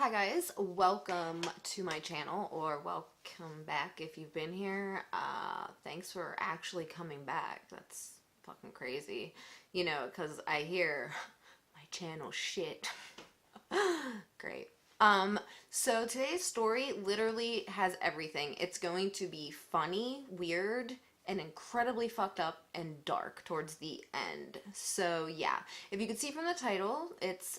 Hi guys, welcome to my channel, or welcome back if you've been here. Thanks for actually coming back. That's fucking crazy, you know, because I hear my channel shit. Great. So today's story literally has everything. It's going to be funny, weird, and incredibly fucked up and dark towards the end. So yeah, if you could see from the title,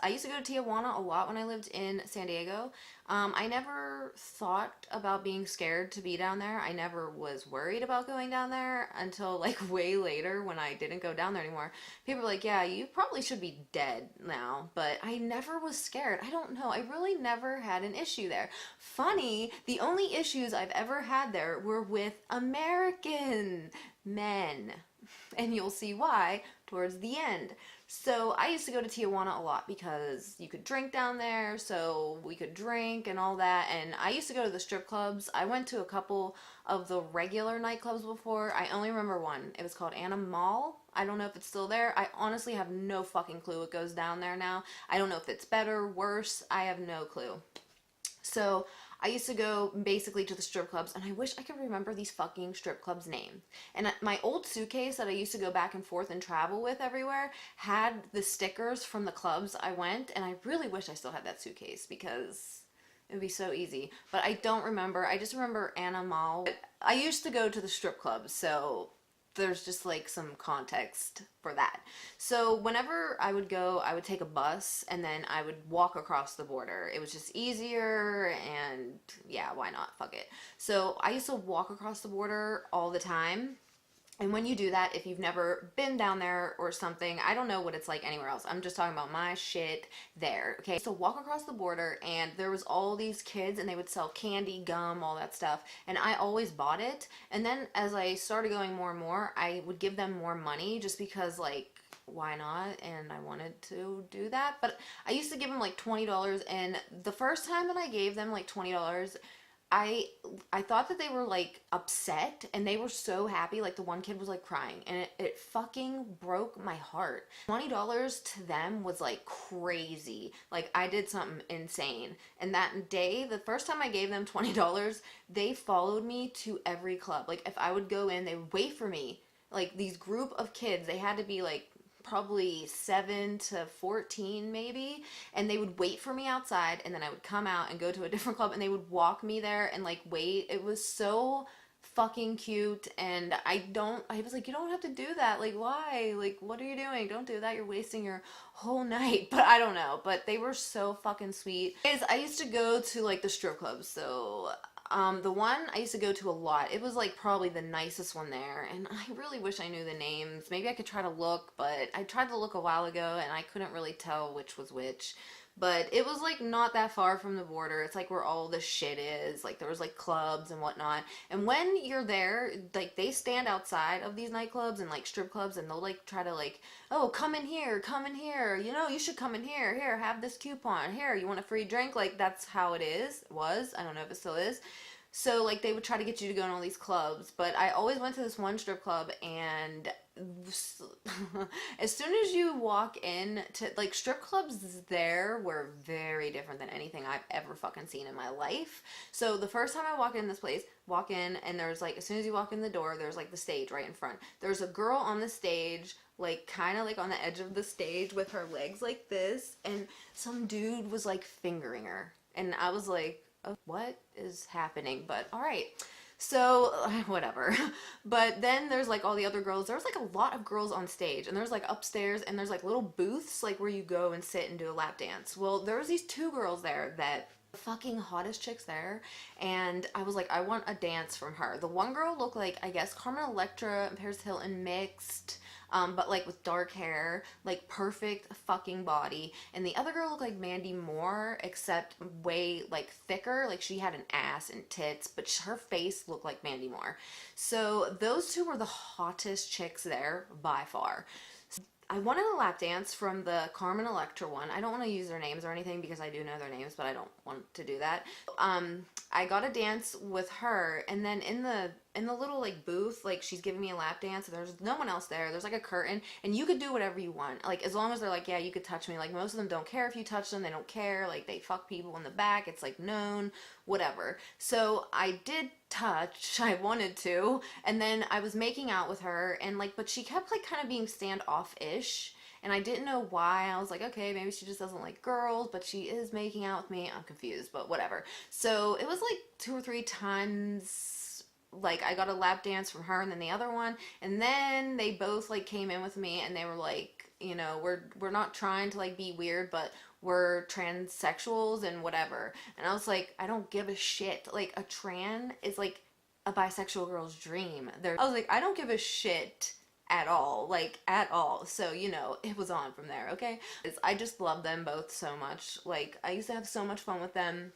I used to go to Tijuana a lot when I lived in San Diego. I never thought about being scared to be down there. I never was worried about going down there until like way later when I didn't go down there anymore. People were like, yeah, you probably should be dead now, but I never was scared. I don't know. I really never had an issue there. Funny, the only issues I've ever had there were with American men. And you'll see why towards the end. So I used to go to Tijuana a lot because you could drink down there, so we could drink and all that. And I used to go to the strip clubs. I went to a couple of the regular nightclubs before. I only remember one. It was called Anna Mall. I don't know if it's still there. I honestly have no fucking clue what goes down there now. I don't know if it's better, worse. I have no clue. So I used to go basically to the strip clubs, and I wish I could remember these fucking strip clubs' name. And my old suitcase that I used to go back and forth and travel with everywhere had the stickers from the clubs I went, and I really wish I still had that suitcase because it would be so easy. But I don't remember. I just remember Anna Mall. I used to go to the strip clubs, so there's just like some context for that. So whenever I would go, I would take a bus and then I would walk across the border. It was just easier, and yeah, why not? Fuck it. So I used to walk across the border all the time. And when you do that, if you've never been down there or something, I don't know what it's like anywhere else. I'm just talking about my shit there. Okay, so walk across the border, and there was all these kids, and they would sell candy, gum, all that stuff. And I always bought it. And then as I started going more and more, I would give them more money just because, like, why not? And I wanted to do that. But I used to give them like $20. And the first time that I gave them like $20, I thought that they were like upset, and they were so happy. Like the one kid was like crying, and it fucking broke my heart. $20 to them was like crazy. Like I did something insane. And that day, the first time I gave them $20, they followed me to every club. Like if I would go in, they would wait for me. Like these group of kids, they had to be like probably 7 to 14 maybe, and they would wait for me outside, and then I would come out and go to a different club, and they would walk me there and like wait. It was so fucking cute. And I was like, you don't have to do that. Like, why? Like, what are you doing? Don't do that. You're wasting your whole night. But I don't know, but they were so fucking sweet. I used to go to like the strip clubs. So the one I used to go to a lot, it was like probably the nicest one there, and I really wish I knew the names. Maybe I could try to look, but I tried to look a while ago and I couldn't really tell which was which. But it was like not that far from the border. It's like where all the shit is. Like there was like clubs and whatnot. And when you're there, like they stand outside of these nightclubs and like strip clubs, and they'll like try to like, oh, come in here, you know, you should come in here, have this coupon, here, you want a free drink. Like that's how it was. I don't know if it still is. So like they would try to get you to go in all these clubs, but I always went to this one strip club, and as soon as you walk in to like strip clubs there were very different than anything I've ever fucking seen in my life. So the first time I walk in this place, walk in, and there's like, as soon as you walk in the door, there's like the stage right in front. There's a girl on the stage, like kind of like on the edge of the stage with her legs like this, and some dude was like fingering her, and I was like, oh, what is happening? But all right. So whatever. But then there's like all the other girls. There's like a lot of girls on stage, and there's like upstairs, and there's like little booths like where you go and sit and do a lap dance. Well, there was these two girls there that fucking hottest chicks there, and I was like, I want a dance from her. The one girl looked like, I guess, Carmen Electra and Paris Hilton mixed, but like with dark hair, like perfect fucking body. And the other girl looked like Mandy Moore, except way like thicker. Like she had an ass and tits, but her face looked like Mandy Moore. So those two were the hottest chicks there by far. I wanted a lap dance from the Carmen Electra one. I don't want to use their names or anything because I do know their names, but I don't want to do that. I got a dance with her, and then in the little like booth, like she's giving me a lap dance, and there's no one else there. There's like a curtain, and you could do whatever you want. Like as long as they're like, yeah, you could touch me. Like most of them don't care if you touch them. They don't care. Like they fuck people in the back. It's like known, whatever. So I did touch. I wanted to, and then I was making out with her, and like, but she kept like kind of being standoff-ish. And I didn't know why. I was like, okay, maybe she just doesn't like girls, but she is making out with me. I'm confused, but whatever. So it was like 2 or 3 times. Like I got a lap dance from her and then the other one, and then they both like came in with me and they were like, you know, we're not trying to like be weird, but we're transsexuals and whatever. And I was like, I don't give a shit. Like a tran is like a bisexual girl's dream. I was like, I don't give a shit at all, like at all. So you know, it was on from there. Okay, I just love them both so much. Like I used to have so much fun with them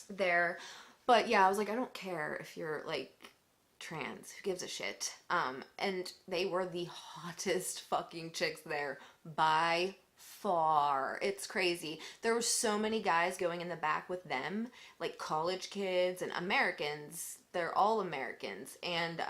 there. But yeah, I was like, I don't care if you're like trans, who gives a shit. And they were the hottest fucking chicks there by far. It's crazy. There were so many guys going in the back with them, like college kids and Americans. They're all Americans, and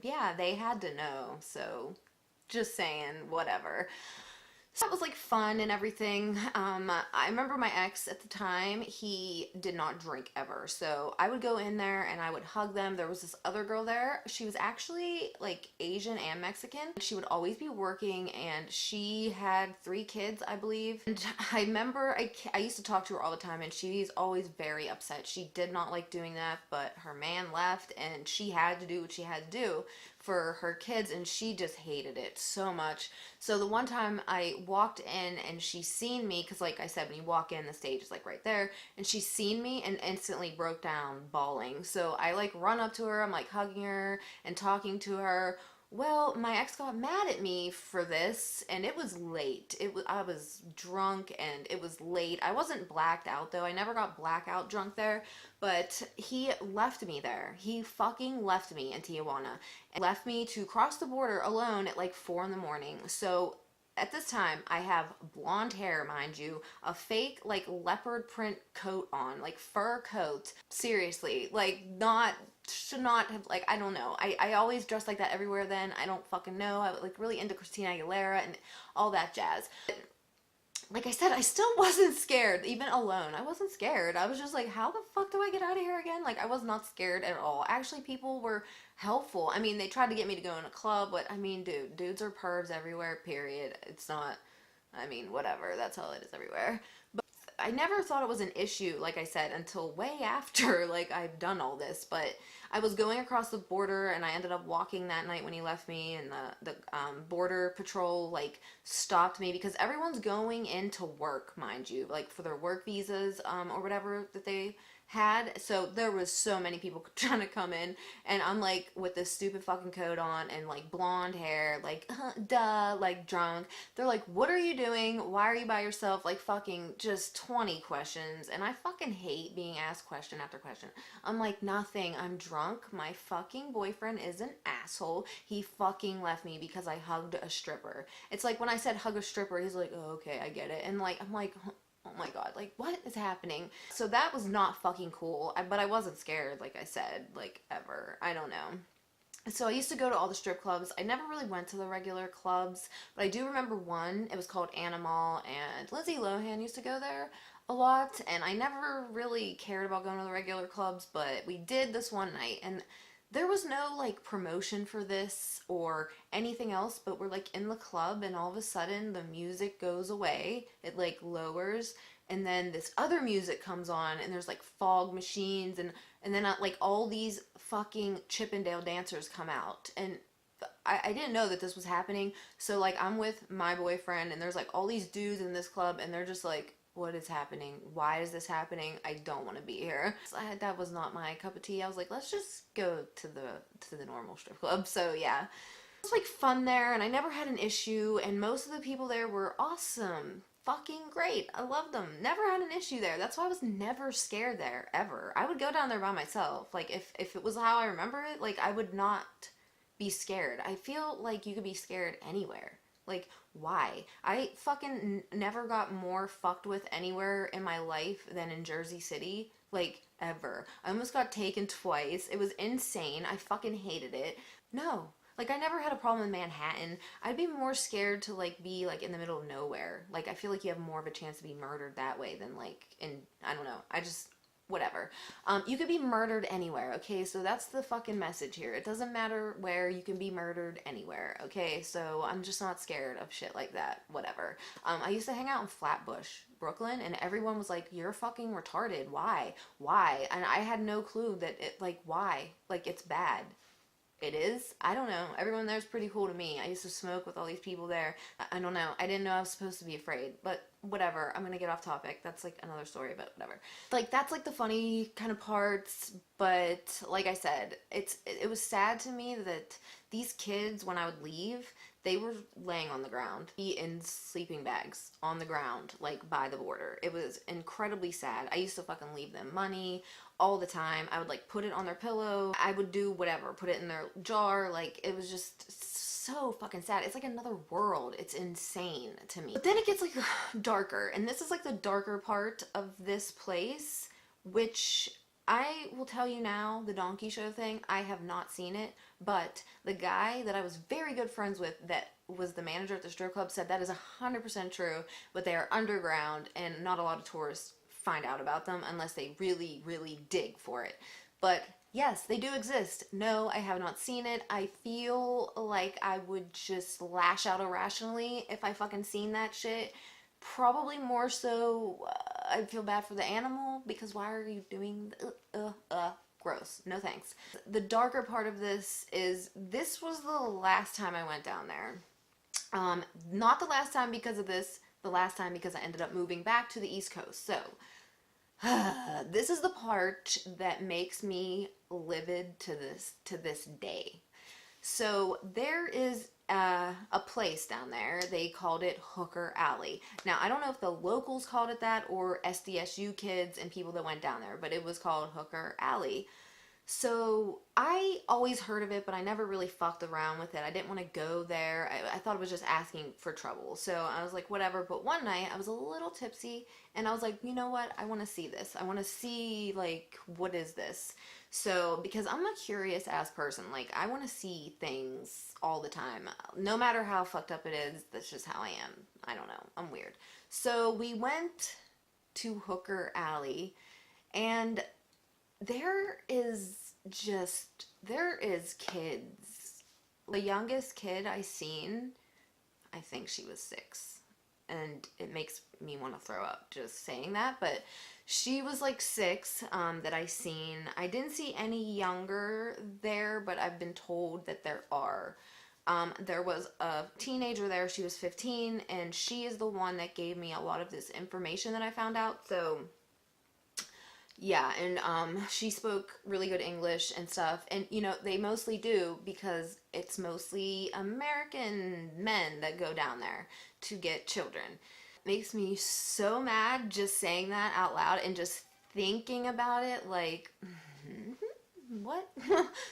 yeah, they had to know. So just saying, whatever. So that was like fun and everything. I remember my ex at the time, he did not drink ever. So I would go in there and I would hug them. There was this other girl there. She was actually like Asian and Mexican. She would always be working, and she had 3 kids, I believe. And I remember I used to talk to her all the time, and she's always very upset. She did not like doing that, but her man left and she had to do what she had to do for her kids, and she just hated it so much. So the one time I walked in and she seen me, because like I said, when you walk in, the stage is like right there, and she seen me and instantly broke down bawling. So I like run up to her, I'm like hugging her and talking to her. Well, my ex got mad at me for this, and it was late. I was drunk and it was late. I wasn't blacked out though. I never got blackout drunk there, but he left me there. He fucking left me in Tijuana and left me to cross the border alone at like 4 in the morning. So at this time, I have blonde hair, mind you, a fake like leopard print coat on, like fur coat. Seriously, like should not have, like, I don't know. I always dressed like that everywhere then. I don't fucking know. I was like really into Christina Aguilera and all that jazz. But, like I said, I still wasn't scared, even alone. I wasn't scared. I was just like, how the fuck do I get out of here again? Like, I was not scared at all. Actually, people were helpful. I mean, they tried to get me to go in a club, but I mean, dude, dudes are pervs everywhere, period. It's not, I mean, whatever. That's all it is everywhere. But I never thought it was an issue, like I said, until way after, like, I've done all this. But I was going across the border, and I ended up walking that night when he left me, and the border patrol, like, stopped me, because everyone's going into work, mind you, like, for their work visas, or whatever that they had. So there was so many people trying to come in, and I'm like with this stupid fucking coat on and like blonde hair, like duh, like drunk. They're like, what are you doing? Why are you by yourself? Like fucking just 20 questions. And I fucking hate being asked question after question. I'm like, nothing, I'm drunk. My fucking boyfriend is an asshole. He fucking left me because I hugged a stripper. It's like when I said hug a stripper, he's like, oh, okay, I get it. And like, I'm like, oh my god, like what is happening? So that was not fucking cool, but I wasn't scared, like I said, like ever. I don't know. So I used to go to all the strip clubs. I never really went to the regular clubs, but I do remember one. It was called Animal, and Lindsay Lohan used to go there a lot, and I never really cared about going to the regular clubs, but we did this one night, and there was no like promotion for this or anything else, but we're like in the club, and all of a sudden the music goes away. It like lowers, and then this other music comes on, and there's like fog machines, and then like all these fucking Chippendale dancers come out, and I didn't know that this was happening. So like I'm with my boyfriend, and there's like all these dudes in this club, and they're just like, what is happening? Why is this happening? I don't want to be here. So that was not my cup of tea. I was like, let's just go to the normal strip club. So yeah, it was like fun there, and I never had an issue, and most of the people there were awesome. Fucking great. I loved them. Never had an issue there. That's why I was never scared there, ever. I would go down there by myself. Like, if it was how I remember it, like, I would not be scared. I feel like you could be scared anywhere. Like, why? I fucking never got more fucked with anywhere in my life than in Jersey City. Like, ever. I almost got taken twice. It was insane. I fucking hated it. No. Like, I never had a problem in Manhattan. I'd be more scared to, like, be, like, in the middle of nowhere. Like, I feel like you have more of a chance to be murdered that way than, like, in, I don't know. I just, whatever. You could be murdered anywhere, okay? So that's the fucking message here. It doesn't matter where, you can be murdered anywhere, okay? So I'm just not scared of shit like that, whatever. I used to hang out in Flatbush, Brooklyn, and everyone was like, you're fucking retarded. Why? Why? And I had no clue that it, like, why? Like, it's bad. It is? I don't know. Everyone there's pretty cool to me. I used to smoke with all these people there. I don't know. I didn't know I was supposed to be afraid. But whatever. I'm gonna get off topic. That's like another story, but whatever. Like that's like the funny kind of parts, but like I said, it was sad to me that these kids when I would leave, they were laying on the ground in sleeping bags on the ground like by the border. It was incredibly sad. I used to fucking leave them money all the time. I would like put it on their pillow. I would do whatever, put it in their jar. Like it was just so fucking sad. It's like another world. It's insane to me. But then it gets like darker, and this is like the darker part of this place, which I will tell you now, the donkey show thing, I have not seen it, but the guy that I was very good friends with that was the manager at the strip club said that is 100% true, but they are underground and not a lot of tourists find out about them unless they really, really dig for it. But yes, they do exist. No, I have not seen it. I feel like I would just lash out irrationally if I fucking seen that shit. Probably more so, I'd feel bad for the animal because why are you doing gross. No thanks. The darker part of this is this was the last time I went down there. Not the last time because of this, the last time because I ended up moving back to the East Coast. So, this is the part that makes me livid to this day. So there is a place down there. They called it Hooker Alley. Now, I don't know if the locals called it that or SDSU kids and people that went down there, but it was called Hooker Alley. So I always heard of it, but I never really fucked around with it. I didn't want to go there. I thought it was just asking for trouble. So I was like, whatever. But one night I was a little tipsy and I was like, you know what? I want to see this. I want to see, like, what is this? So, because I'm a curious ass person, like, I want to see things all the time. No matter how fucked up it is, that's just how I am. I don't know. I'm weird. So we went to Hooker Alley and there is kids. The youngest kid I seen, I think she was 6. And it makes me want to throw up just saying that, but she was like 6 that I seen. I didn't see any younger there, but I've been told that there are. There was a teenager there, she was 15, and she is the one that gave me a lot of this information that I found out, so yeah, and she spoke really good English and stuff, and you know, they mostly do because it's mostly American men that go down there to get children. Makes me so mad just saying that out loud and just thinking about it, like, what?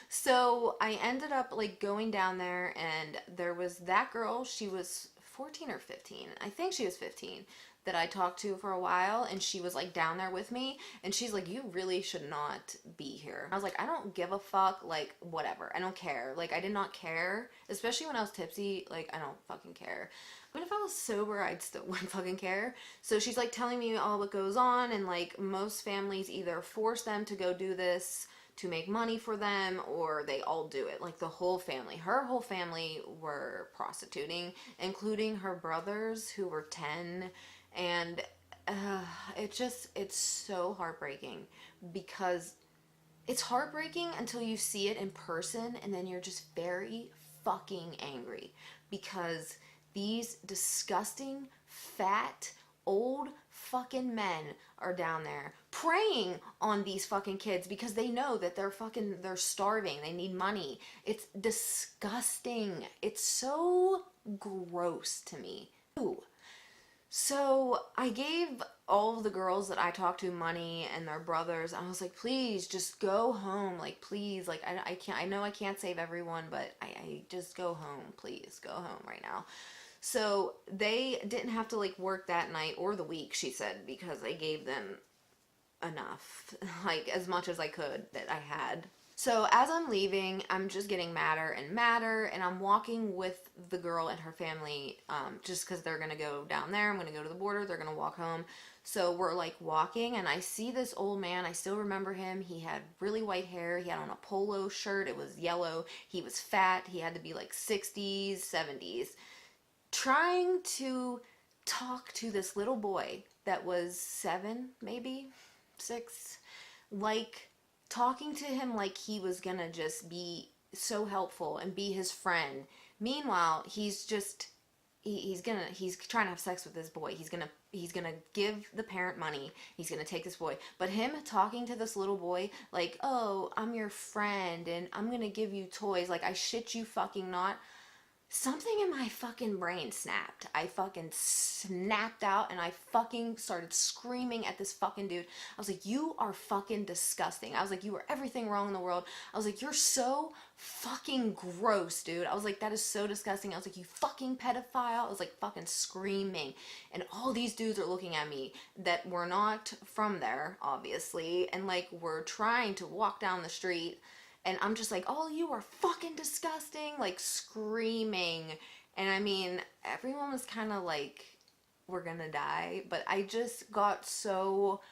So I ended up like going down there and there was that girl, she was 14 or 15. I think she was 15 that I talked to for a while, and she was like down there with me, and she's like, you really should not be here. I was like, I don't give a fuck, like, whatever. I don't care. Like, I did not care, especially when I was tipsy. Like, I don't fucking care. But if I was sober, I'd still wouldn't fucking care. So she's like telling me all what goes on, and like most families either force them to go do this to make money for them, or they all do it. Like the whole family. Her whole family were prostituting, including her brothers who were 10. And it's so heartbreaking because it's heartbreaking until you see it in person, and then you're just very fucking angry because these disgusting, fat, old fucking men are down there preying on these fucking kids because they know that they're starving, they need money. It's disgusting. It's so gross to me. Ooh. So I gave all of the girls that I talked to money and their brothers. I was like, please just go home. Like, please, like, I can't, I know I can't save everyone, but I just go home. Please go home right now. So they didn't have to like work that night or the week, she said, because I gave them enough, like as much as I could that I had. So as I'm leaving, I'm just getting madder and madder, and I'm walking with the girl and her family, just because they're gonna go down there. I'm gonna go to the border. They're gonna walk home. So we're like walking, and I see this old man. I still remember him. He had really white hair. He had on a polo shirt. It was yellow. He was fat. He had to be like 60s, 70s, trying to talk to this little boy that was 7, maybe 6, like talking to him like he was gonna just be so helpful and be his friend. Meanwhile, he's trying to have sex with this boy. He's gonna give the parent money. He's gonna take this boy. But him talking to this little boy like, "Oh, I'm your friend and I'm gonna give you toys." Like, I shit you fucking not. Something in my fucking brain snapped. I fucking snapped out and I fucking started screaming at this fucking dude. I was like, "You are fucking disgusting." I was like, "You are everything wrong in the world." I was like, "You're so fucking gross, dude." I was like, "That is so disgusting." I was like, "You fucking pedophile." I was like fucking screaming. And all these dudes are looking at me that were not from there, obviously, and like were trying to walk down the street. And I'm just like, "Oh, you are fucking disgusting," like screaming. And I mean, everyone was kind of like, "We're gonna die." But I just got so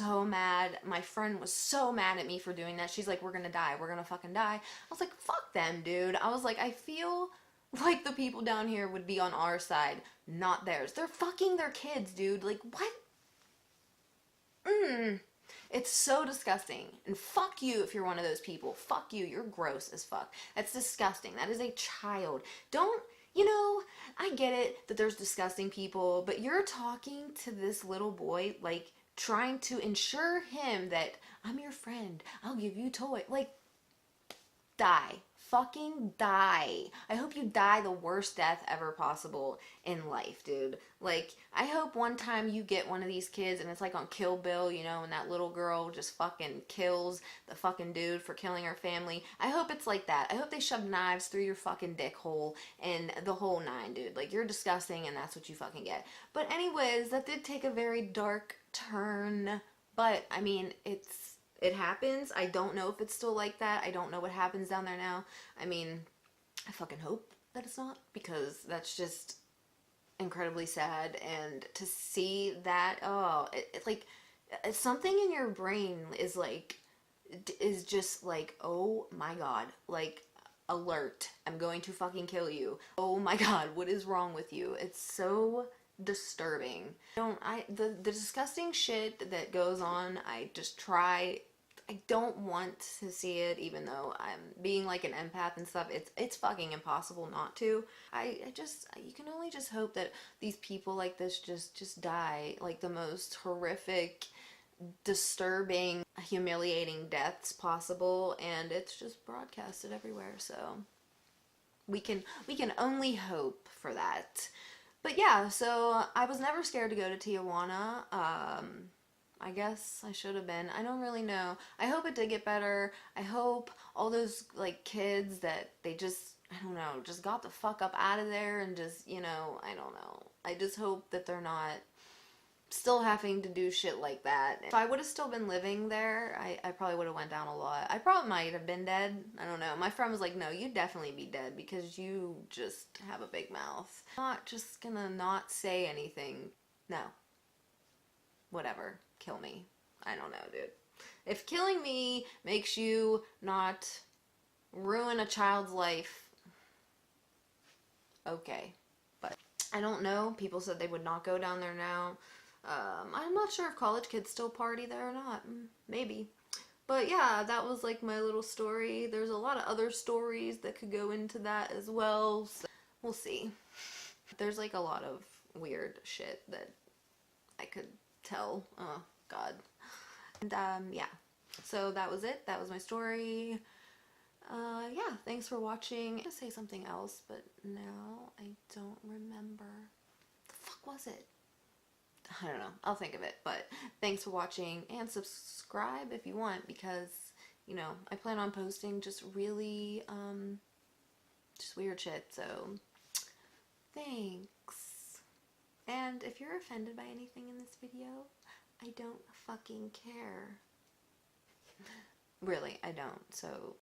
mad. My friend was so mad at me for doing that. She's like, "We're gonna die. We're gonna fucking die." I was like, "Fuck them, dude." I was like, I feel like the people down here would be on our side, not theirs. They're fucking their kids, dude. Like, what? It's so disgusting. And fuck you if you're one of those people. Fuck you. You're gross as fuck. That's disgusting. That is a child. Don't, I get it that there's disgusting people, but you're talking to this little boy, like, trying to ensure him that "I'm your friend. I'll give you toy." Like, die. Fucking die. I hope you die the worst death ever possible in life, dude. Like, I hope one time you get one of these kids and it's like on Kill Bill, and that little girl just fucking kills the fucking dude for killing her family. I hope it's like that. I hope they shove knives through your fucking dick hole and the whole nine, dude. Like, you're disgusting and that's what you fucking get. But anyways, that did take a very dark turn. But, I mean, it happens. I don't know if it's still like that. I don't know what happens down there now. I mean, I fucking hope that it's not, because that's just incredibly sad. And to see that, oh, it's like something in your brain is just like, "Oh my god, like, alert, I'm going to fucking kill you. Oh my god, what is wrong with you?" It's so disturbing. The disgusting shit that goes on, I don't want to see it, even though I'm being like an empath and stuff. It's fucking impossible not to. You can only just hope that these people like this just die like the most horrific, disturbing, humiliating deaths possible, and it's just broadcasted everywhere. So we can only hope for that. But yeah, so I was never scared to go to Tijuana. I guess I should have been. I don't really know. I hope it did get better. I hope all those like kids that they just, I don't know, just got the fuck up out of there and just, I don't know. I just hope that they're not still having to do shit like that. If I would have still been living there, I probably would have went down a lot. I probably might have been dead. I don't know. My friend was like, "No, you'd definitely be dead because you just have a big mouth. I'm not just gonna not say anything. No. Whatever. Kill me. I don't know, dude. If killing me makes you not ruin a child's life, okay. But I don't know. People said they would not go down there now. I'm not sure if college kids still party there or not. Maybe. But yeah, that was like my little story. There's a lot of other stories that could go into that as well. So we'll see. There's like a lot of weird shit that I could tell. Oh, God. And yeah. So that was it. That was my story. Yeah, thanks for watching. I'm gonna say something else, but now I don't remember. The fuck was it? I don't know. I'll think of it. But thanks for watching, and subscribe if you want, because, I plan on posting just really, just weird shit. So, thanks. And if you're offended by anything in this video, I don't fucking care. Really, I don't. So